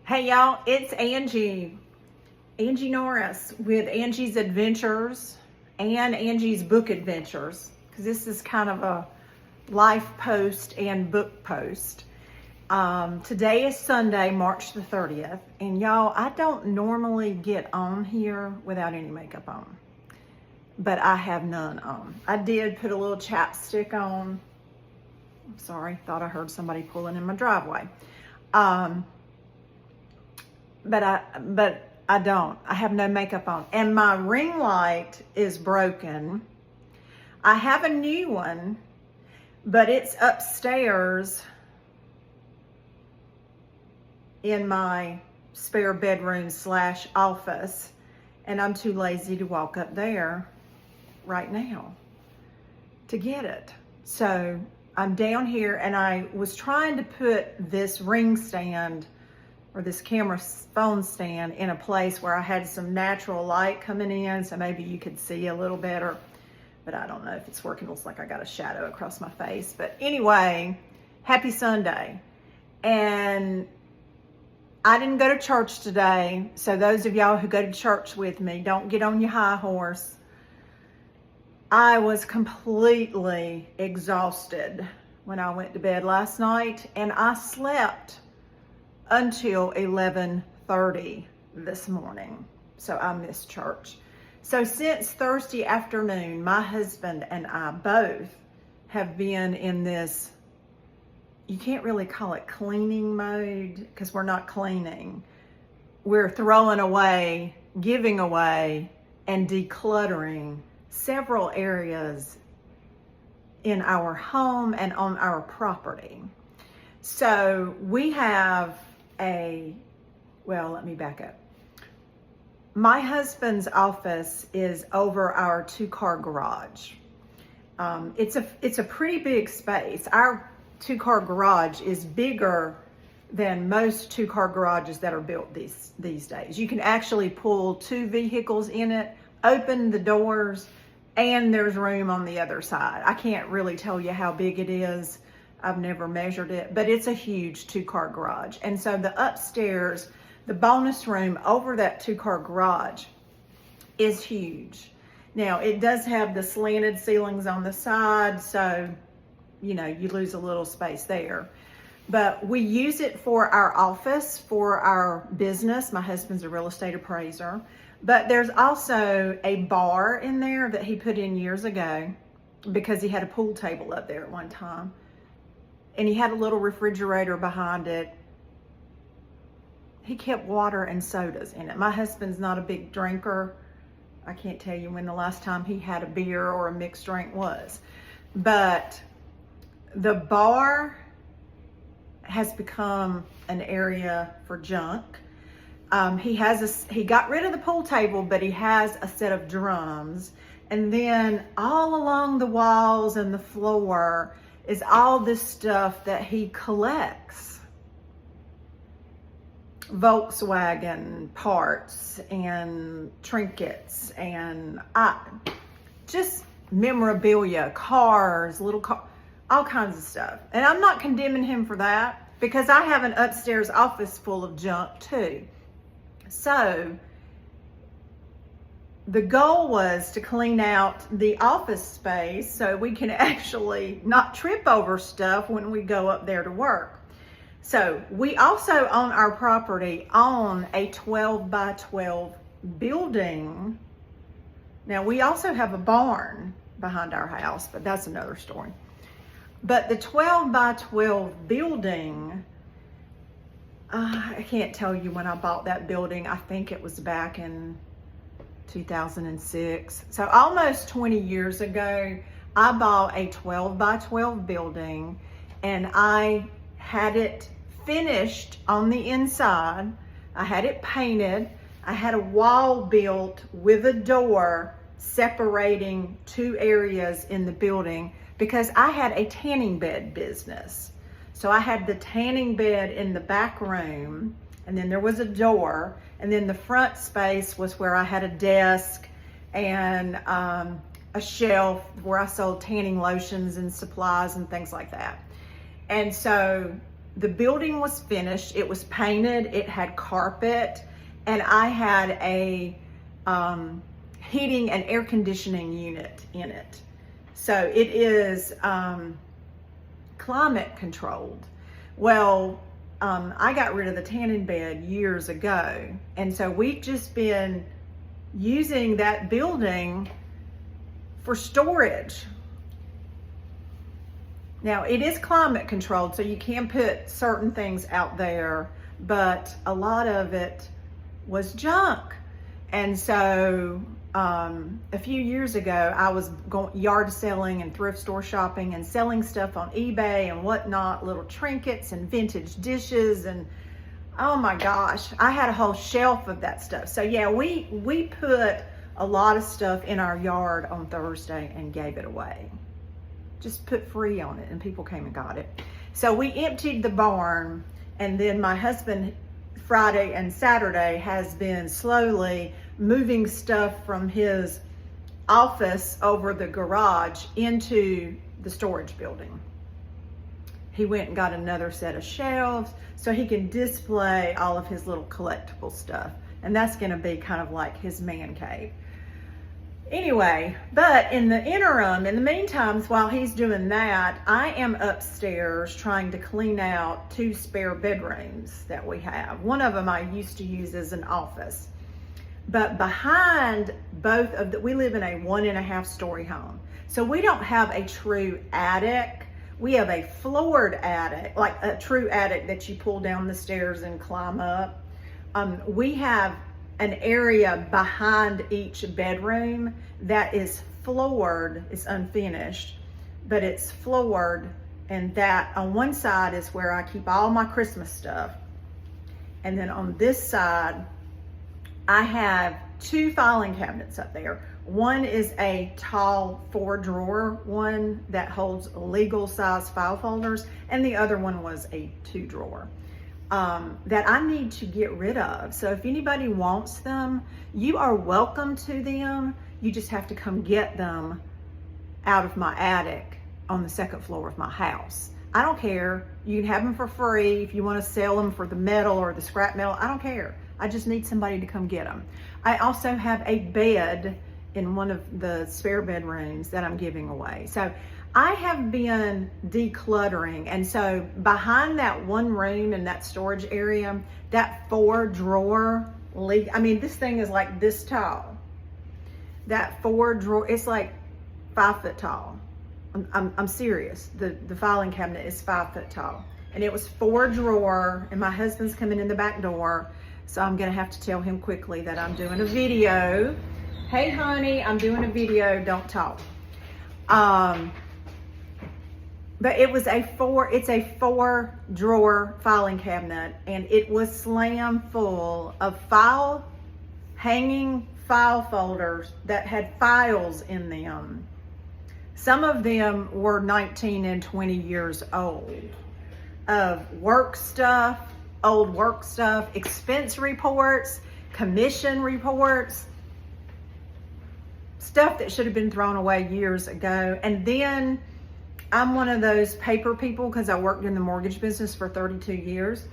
Hey y'all, it's Angie Norris with Angie's Adventures and Angie's Book Adventures, because this is kind of a life post and book post. Today is Sunday, March the 30th, and y'all, I don't normally get on here without any makeup on, but I have none on. I did put a little chapstick on. I'm sorry, thought I heard somebody pulling in my driveway. But I don't. I have no makeup on. And my ring light is broken. I have a new one, but it's upstairs in my spare bedroom / office. And I'm too lazy to walk up there right now to get it. So I'm down here, and I was trying to put this ring stand or this camera phone stand in a place where I had some natural light coming in, so maybe you could see a little better, but I don't know if it's working. It looks like I got a shadow across my face. But anyway, happy Sunday. And I didn't go to church today, so those of y'all who go to church with me, don't get on your high horse. I was completely exhausted when I went to bed last night, and I slept until 11:30 this morning. So I missed church. So since Thursday afternoon, my husband and I both have been in this, you can't really call it cleaning mode because we're not cleaning. We're throwing away, giving away, and decluttering several areas in our home and on our property. So we have let me back up. My husband's office is over our 2-car garage. It's a pretty big space. Our 2-car garage is bigger than most 2-car garages that are built these days. You can actually pull 2 vehicles in it, open the doors, and there's room on the other side. I can't really tell you how big it is. I've never measured it, but it's a huge 2-car garage. And so the upstairs, the bonus room over that 2-car garage is huge. Now, it does have the slanted ceilings on the side, so, you lose a little space there. But we use it for our office, for our business. My husband's a real estate appraiser. But there's also a bar in there that he put in years ago because he had a pool table up there at one time. And he had a little refrigerator behind it. He kept water and sodas in it. My husband's not a big drinker. I can't tell you when the last time he had a beer or a mixed drink was. But the bar has become an area for junk. He got rid of the pool table, but he has a set of drums. And then all along the walls and the floor is all this stuff that he collects. Volkswagen parts and trinkets and just memorabilia, cars, all kinds of stuff. And I'm not condemning him for that because I have an upstairs office full of junk too. So the goal was to clean out the office space so we can actually not trip over stuff when we go up there to work. So we also on our property own a 12 by 12 building. Now we also have a barn behind our house, but that's another story. But the 12 by 12 building, I can't tell you when I bought that building. I think it was back in 2006. So almost 20 years ago, I bought a 12 by 12 building, and I had it finished on the inside. I had it painted. I had a wall built with a door separating 2 areas in the building because I had a tanning bed business. So I had the tanning bed in the back room, and then there was a door, and then the front space was where I had a desk and a shelf where I sold tanning lotions and supplies and things like that. And so the building was finished. It was painted. It had carpet, and I had a heating and air conditioning unit in it. So it is climate controlled. Well, I got rid of the tanning bed years ago, and so we've just been using that building for storage. Now, it is climate controlled, so you can put certain things out there, but a lot of it was junk. And so a few years ago, I was going yard selling and thrift store shopping and selling stuff on eBay and whatnot, little trinkets and vintage dishes, and oh my gosh, I had a whole shelf of that stuff. So yeah, we put a lot of stuff in our yard on Thursday and gave it away. Just put free on it, and people came and got it. So we emptied the barn, and then my husband Friday and Saturday has been slowly moving stuff from his office over the garage into the storage building. He went and got another set of shelves so he can display all of his little collectible stuff. And that's gonna be kind of like his man cave. Anyway, but in the interim, in the meantime, while he's doing that, I am upstairs trying to clean out 2 spare bedrooms that we have. One of them I used to use as an office. But behind both of the, we live in a 1.5 story home. So we don't have a true attic. We have a floored attic, like a true attic that you pull down the stairs and climb up. We have an area behind each bedroom that is floored. It's unfinished, but it's floored, and that on one side is where I keep all my Christmas stuff, and then on this side I have 2 filing cabinets up there. One is a tall 4-drawer one that holds legal size file folders, and the other one was a 2-drawer. That I need to get rid of. So if anybody wants them, you are welcome to them. You just have to come get them out of my attic on the 2nd floor of my house. I don't care. You can have them for free. If you want to sell them for the metal or the scrap metal, I don't care. I just need somebody to come get them. I also have a bed in one of the spare bedrooms that I'm giving away. So I have been decluttering, and so behind that one room in that storage area, that 4-drawer, I mean, this thing is like this tall. That 4-drawer, it's like 5 foot tall. I'm serious. The filing cabinet is 5 foot tall, and it was 4-drawer, and my husband's coming in the back door, so I'm gonna have to tell him quickly that I'm doing a video. Hey honey, I'm doing a video, don't talk. But it was it's a 4-drawer filing cabinet, and it was slam full of hanging file folders that had files in them. Some of them were 19 and 20 years old, of work stuff, old work stuff, expense reports, commission reports, stuff that should have been thrown away years ago. And then I'm one of those paper people because I worked in the mortgage business for 32 years.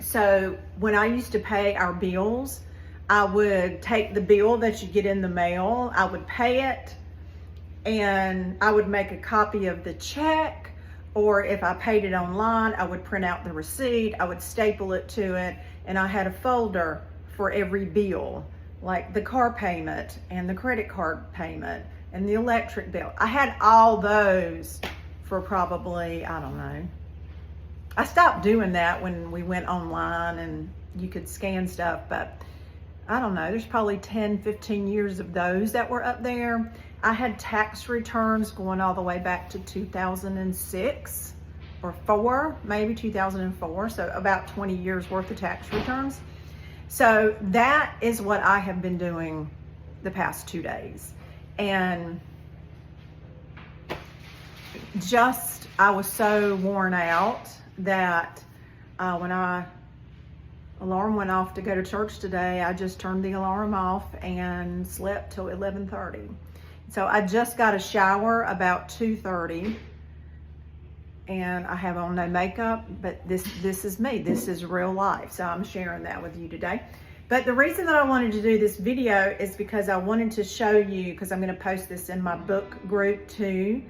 So when I used to pay our bills, I would take the bill that you get in the mail, I would pay it, and I would make a copy of the check, or if I paid it online, I would print out the receipt, I would staple it to it, and I had a folder for every bill, like the car payment and the credit card payment and the electric bill. I had all those for probably, I don't know. I stopped doing that when we went online and you could scan stuff, but I don't know, there's probably 10, 15 years of those that were up there. I had tax returns going all the way back to 2006 or 4, maybe 2004. So about 20 years worth of tax returns. So that is what I have been doing the past 2 days. And just, I was so worn out that when alarm went off to go to church today, I just turned the alarm off and slept till 11:30. So I just got a shower about 2:30, and I have on no makeup, but this is me. This is real life. So I'm sharing that with you today. But the reason that I wanted to do this video is because I wanted to show you, because I'm going to post this in my book group too,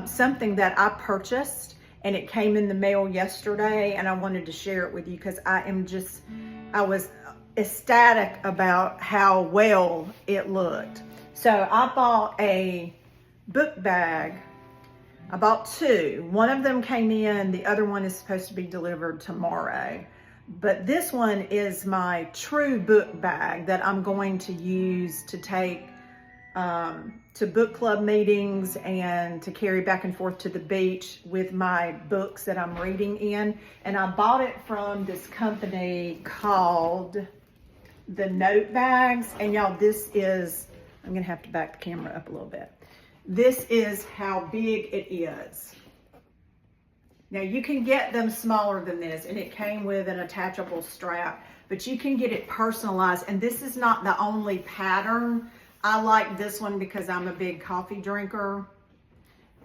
something that I purchased and it came in the mail yesterday, and I wanted to share it with you because I was ecstatic about how well it looked. So I bought a book bag. I bought two. One of them came in, the other one is supposed to be delivered tomorrow. But this one is my true book bag that I'm going to use to take to book club meetings and to carry back and forth to the beach with my books that I'm reading in. And I bought it from this company called the Note Bags. And y'all, this is, I'm gonna have to back the camera up a little bit. This is how big it is. Now you can get them smaller than this, and it came with an attachable strap, but you can get it personalized. And this is not the only pattern. I like this one because I'm a big coffee drinker,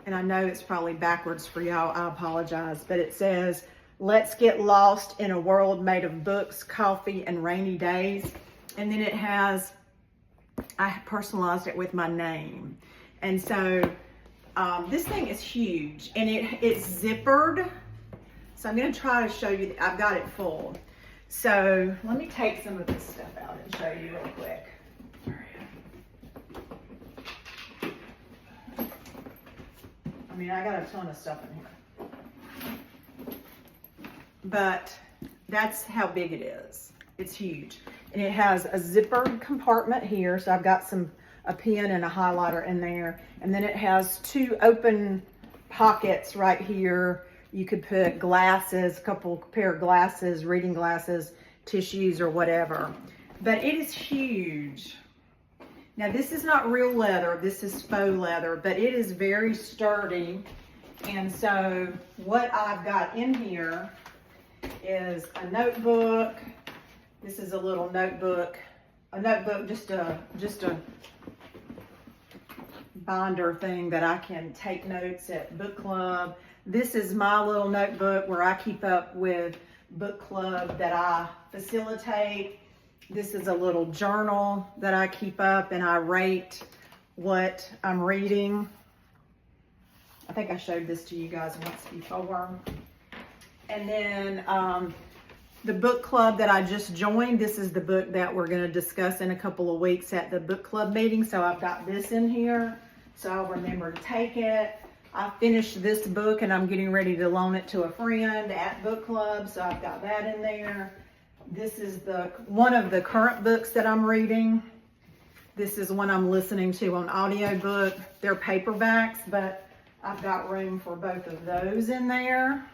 and I know it's probably backwards for y'all. I apologize, but it says, "Let's get lost in a world made of books, coffee, and rainy days." And then it has, I personalized it with my name. And so this thing is huge, and it's zippered. So I'm going to try to show you. I've got it full. So let me take some of this stuff out and show you real quick. I mean, I got a ton of stuff in here. But that's how big it is. It's huge. And it has a zippered compartment here. So I've got a pen and a highlighter in there. And then it has two open pockets right here. You could put glasses, a couple pair of glasses, reading glasses, tissues, or whatever. But it is huge. Now this is not real leather, this is faux leather, but it is very sturdy. And so what I've got in here is a notebook. This is a little notebook. A notebook, just a binder thing that I can take notes at book club. This is my little notebook where I keep up with book club that I facilitate. This is a little journal that I keep up, and I rate what I'm reading. I think I showed this to you guys once before. And then the book club that I just joined, this is the book that we're going to discuss in a couple of weeks at the book club meeting. So I've got this in here, so I'll remember to take it. I finished this book and I'm getting ready to loan it to a friend at book club, so I've got that in there. This is one of the current books that I'm reading. This is one I'm listening to on audiobook. They're paperbacks, but I've got room for both of those in there.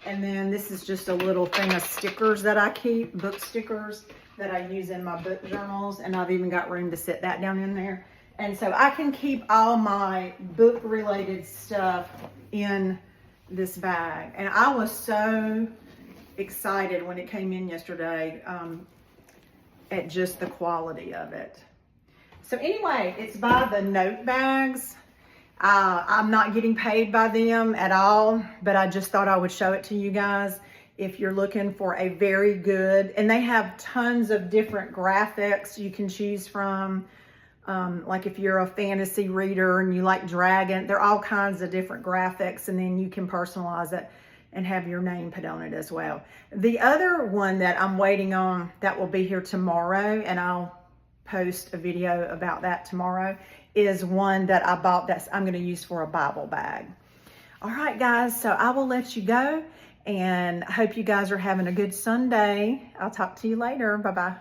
And then this is just a little thing of stickers that I keep, book stickers that I use in my book journals. And I've even got room to sit that down in there. And so I can keep all my book related stuff in this bag. And I was so excited when it came in yesterday at just the quality of it. So anyway, it's by the Note Bags. I'm not getting paid by them at all, but I just thought I would show it to you guys if you're looking for a very good, and they have tons of different graphics you can choose from. Like if you're a fantasy reader and you like dragon, there are all kinds of different graphics, and then you can personalize it and have your name put on it as well. The other one that I'm waiting on that will be here tomorrow, and I'll post a video about that tomorrow, is one that I bought that I'm going to use for a Bible bag. All right, guys, so I will let you go, and I hope you guys are having a good Sunday. I'll talk to you later. Bye-bye.